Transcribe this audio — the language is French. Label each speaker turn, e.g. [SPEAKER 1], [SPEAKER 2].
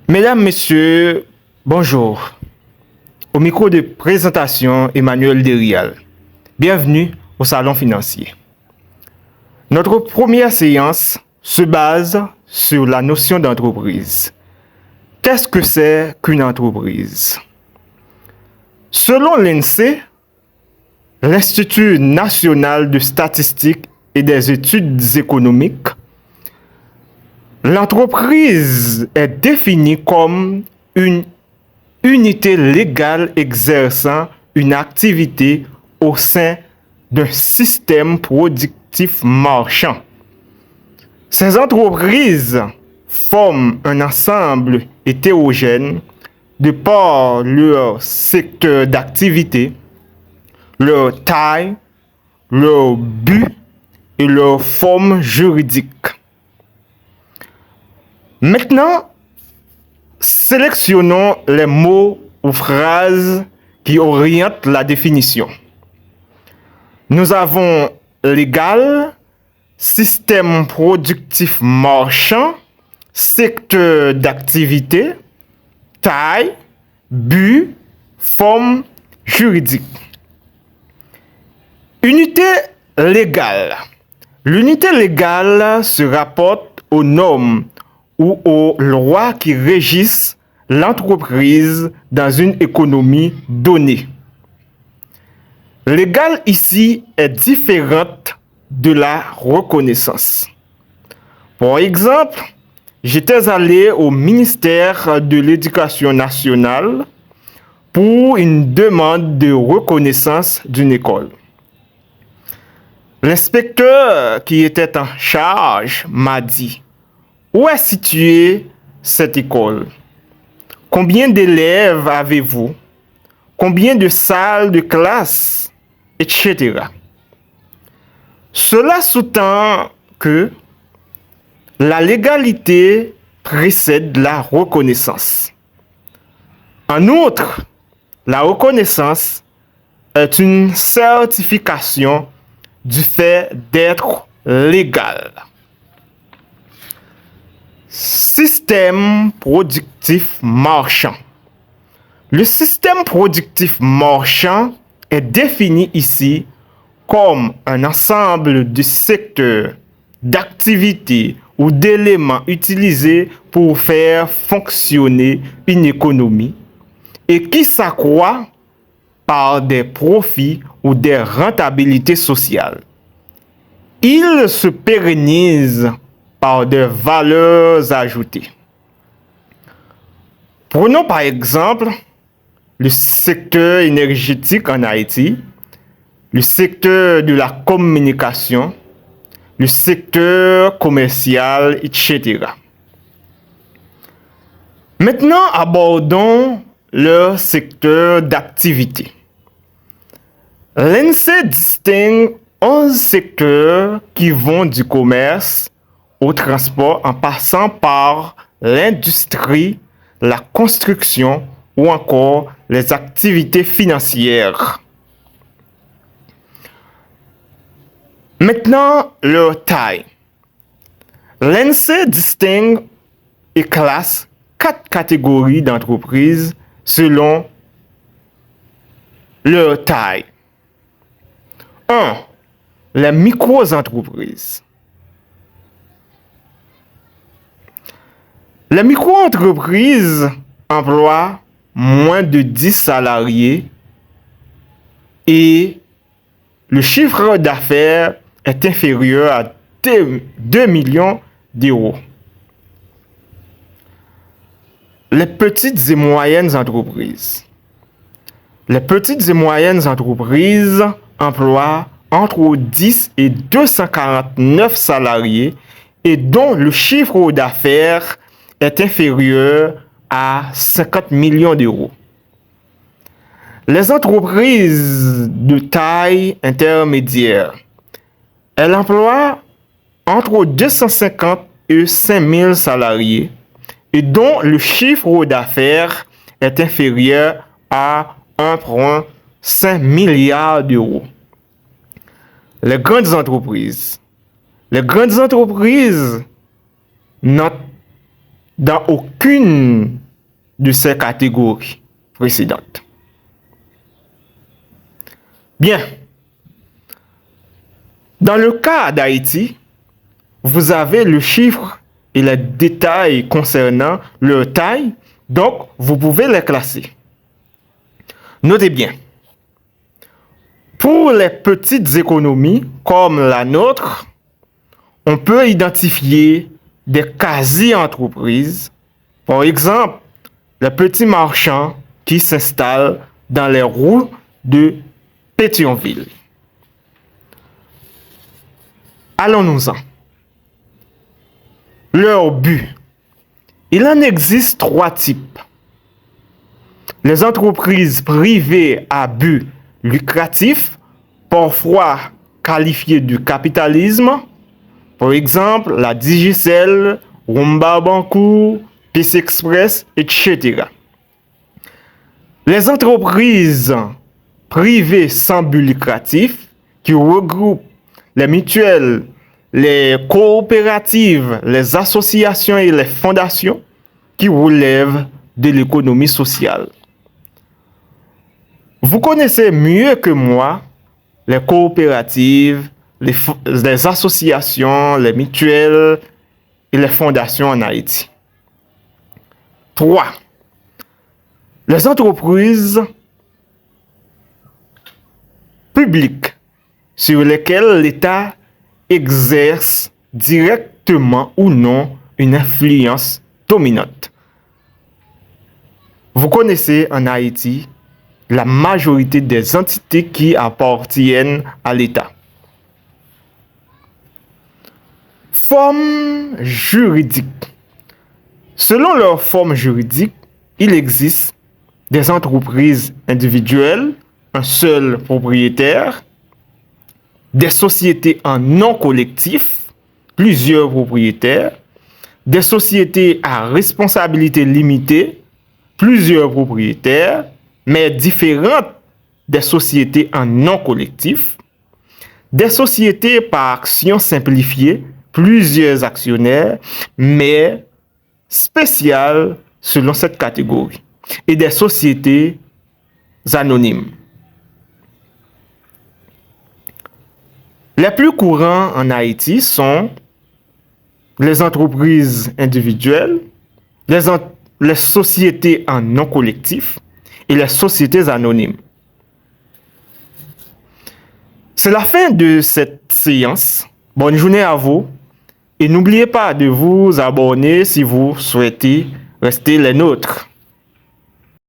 [SPEAKER 1] Mesdames, Messieurs, bonjour. Au micro de présentation, Emmanuel Derial. Bienvenue au Salon financier. Notre première séance se base sur la notion d'entreprise. Qu'est-ce que c'est qu'une entreprise? Selon l'INSEE, l'Institut national de statistique et des études économiques, l'entreprise est définie comme une unité légale exerçant une activité au sein d'un système productif marchand. Ces entreprises forment un ensemble hétérogène de par leur secteur d'activité, leur taille, leur but et leur forme juridique. Maintenant, sélectionnons les mots ou phrases qui orientent la définition. Nous avons légal, système productif marchand, secteur d'activité, taille, but, forme juridique. Unité légale. L'unité légale se rapporte aux normes ou aux lois qui régissent l'entreprise dans une économie donnée. Légal ici est différente de la reconnaissance. Par exemple, j'étais allé au ministère de l'Éducation nationale pour une demande de reconnaissance d'une école. L'inspecteur qui était en charge m'a dit: où est située cette école? Combien d'élèves avez-vous? Combien de salles de classe? Etc. Cela sous-tend que la légalité précède la reconnaissance. En outre, la reconnaissance est une certification du fait d'être légal. Système productif marchand. Le système productif marchand est défini ici comme un ensemble de secteurs, d'activités ou d'éléments utilisés pour faire fonctionner une économie et qui s'accroît par des profits ou des rentabilités sociales. Il se pérennise par des valeurs ajoutées. Prenons par exemple le secteur énergétique en Haïti, le secteur de la communication, le secteur commercial, etc. Maintenant, abordons leur secteur d'activité. L'INSEE distingue 11 secteurs qui vont du commerce au transport en passant par l'industrie, la construction ou encore les activités financières. Maintenant, leur taille. L'INSEE distingue et classe 4 catégories d'entreprises selon leur taille. 1. Les micro-entreprises. Les micro-entreprises emploient moins de 10 salariés et le chiffre d'affaires est inférieur à 2 millions d'euros. Les petites et moyennes entreprises. Les petites et moyennes entreprises emploient entre 10 et 249 salariés et dont le chiffre d'affaires est inférieur à 50 millions d'euros. Les entreprises de taille intermédiaire, elles emploient entre 250 et 5000 salariés et dont le chiffre d'affaires est inférieur à 1,5 milliard d'euros. Les grandes entreprises. Les grandes entreprises notent dans aucune de ces catégories précédentes. Bien. Dans le cas d'Haïti, vous avez le chiffre et les détails concernant leur taille, donc vous pouvez les classer. Notez bien, pour les petites économies comme la nôtre, on peut identifier des quasi-entreprises, par exemple, les petits marchands qui s'installent dans les rues de Pétionville. Allons-nous-en. Leur but. Il en existe 3 types. Les entreprises privées à but lucratif, parfois qualifiées de capitalisme, par exemple la Digicel, Rumba Bancourt, Peace Express, etc. Les entreprises privées sans but lucratif qui regroupent les mutuelles, les coopératives, les associations et les fondations qui relèvent de l'économie sociale. Vous connaissez mieux que moi les coopératives, les associations, les mutuelles et les fondations en Haïti. 3. Les entreprises publiques sur lesquelles l'État exerce directement ou non une influence dominante. Vous connaissez en Haïti la majorité des entités qui appartiennent à l'État. Forme juridique. Selon leur forme juridique, il existe des entreprises individuelles, un seul propriétaire, des sociétés en non collectif, plusieurs propriétaires, des sociétés à responsabilité limitée, plusieurs propriétaires, mais différentes des sociétés en non collectif, des sociétés par action simplifiée, plusieurs actionnaires, mais spéciales selon cette catégorie, et des sociétés anonymes. Les plus courants en Haïti sont les entreprises individuelles, les sociétés en non collectif et les sociétés anonymes. C'est la fin de cette séance. Bonne journée à vous et n'oubliez pas de vous abonner si vous souhaitez rester les nôtres.